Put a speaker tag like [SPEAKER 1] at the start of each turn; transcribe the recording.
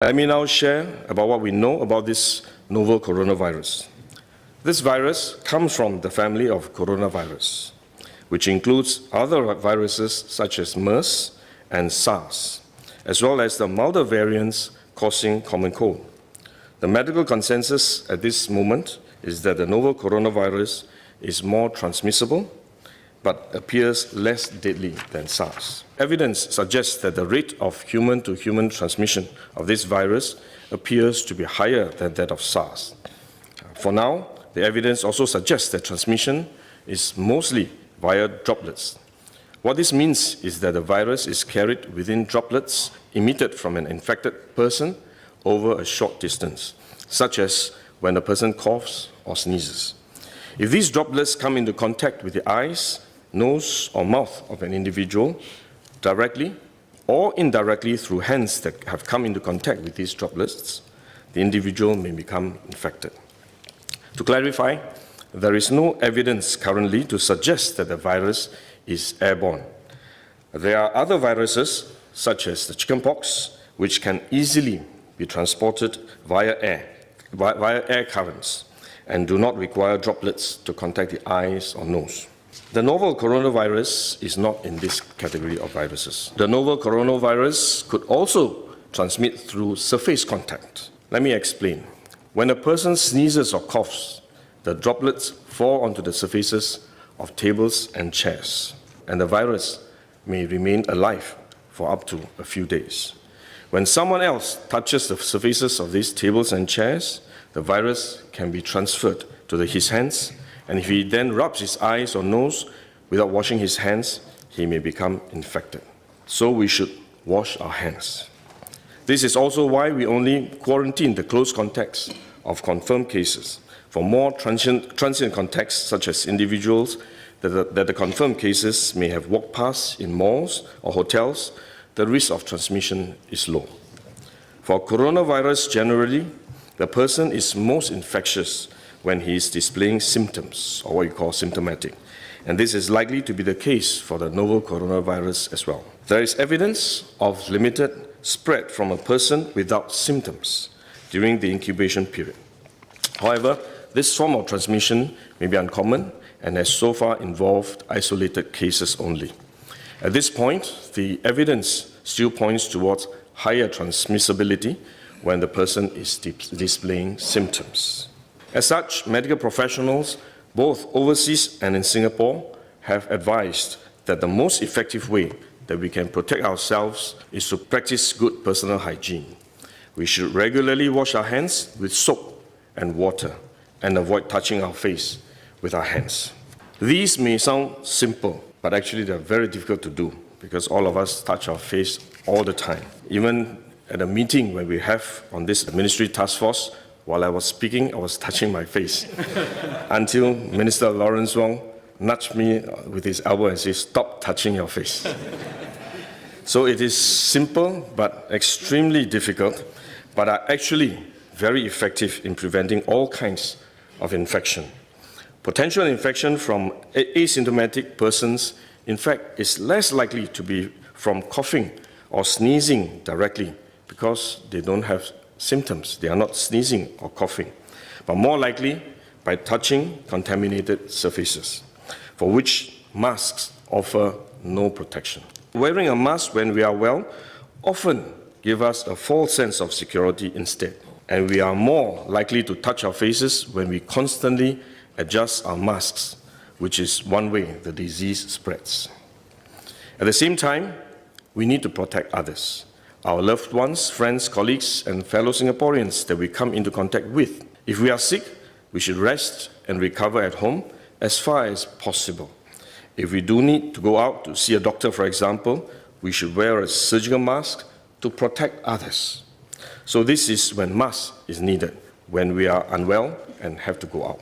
[SPEAKER 1] Let me now share about what we know about this novel coronavirus. This virus comes from the family of coronavirus, which includes other viruses such as MERS and SARS, as well as the milder variants causing common cold. The medical consensus at this moment is that the novel coronavirus is more transmissible, but appears less deadly than SARS. Evidence suggests that the rate of human-to-human transmission of this virus appears to be higher than that of SARS. For now, the evidence also suggests that transmission is mostly via droplets. What this means is that the virus is carried within droplets emitted from an infected person over a short distance, such as when a person coughs or sneezes. If these droplets come into contact with the eyes, nose, or mouth of an individual, directly or indirectly through hands that have come into contact with these droplets, the individual may become infected. To clarify, there is no evidence currently to suggest that the virus is airborne. There are other viruses, such as the chickenpox, which can easily be transported via air currents and do not require droplets to contact the eyes or nose. The novel coronavirus is not in this category of viruses. The novel coronavirus could also transmit through surface contact. Let me explain. When a person sneezes or coughs, the droplets fall onto the surfaces of tables and chairs, and the virus may remain alive for up to a few days. When someone else touches the surfaces of these tables and chairs, the virus can be transferred to his hands, and if he then rubs his eyes or nose without washing his hands, he may become infected. So we should wash our hands. This is also why we only quarantine the close contacts of confirmed cases. For more transient contacts, such as individuals that the confirmed cases may have walked past in malls or hotels, the risk of transmission is low. For coronavirus generally, the person is most infectious when he is displaying symptoms, or what you call symptomatic. And this is likely to be the case for the novel coronavirus as well. There is evidence of limited spread from a person without symptoms during the incubation period. However, this form of transmission may be uncommon and has so far involved isolated cases only. At this point, the evidence still points towards higher transmissibility when the person is displaying symptoms. As such, medical professionals, both overseas and in Singapore, have advised that the most effective way that we can protect ourselves is to practice good personal hygiene. We should regularly wash our hands with soap and water and avoid touching our face with our hands. These may sound simple, but actually they're very difficult to do because all of us touch our face all the time. Even at a meeting when we have on this ministry task force, while I was speaking, I was touching my face until Minister Lawrence Wong nudged me with his elbow and said, "Stop touching your face." So it is simple but extremely difficult, but are actually very effective in preventing all kinds of infection. Potential infection from asymptomatic persons, in fact, is less likely to be from coughing or sneezing directly because they don't have symptoms. They are not sneezing or coughing, but more likely by touching contaminated surfaces, for which masks offer no protection. Wearing a mask when we are well often gives us a false sense of security instead, and we are more likely to touch our faces when we constantly adjust our masks, which is one way the disease spreads. At the same time, we need to protect others, our loved ones, friends, colleagues, and fellow Singaporeans that we come into contact with. If we are sick, we should rest and recover at home as far as possible. If we do need to go out to see a doctor, for example, we should wear a surgical mask to protect others. So this is when mask is needed, when we are unwell and have to go out.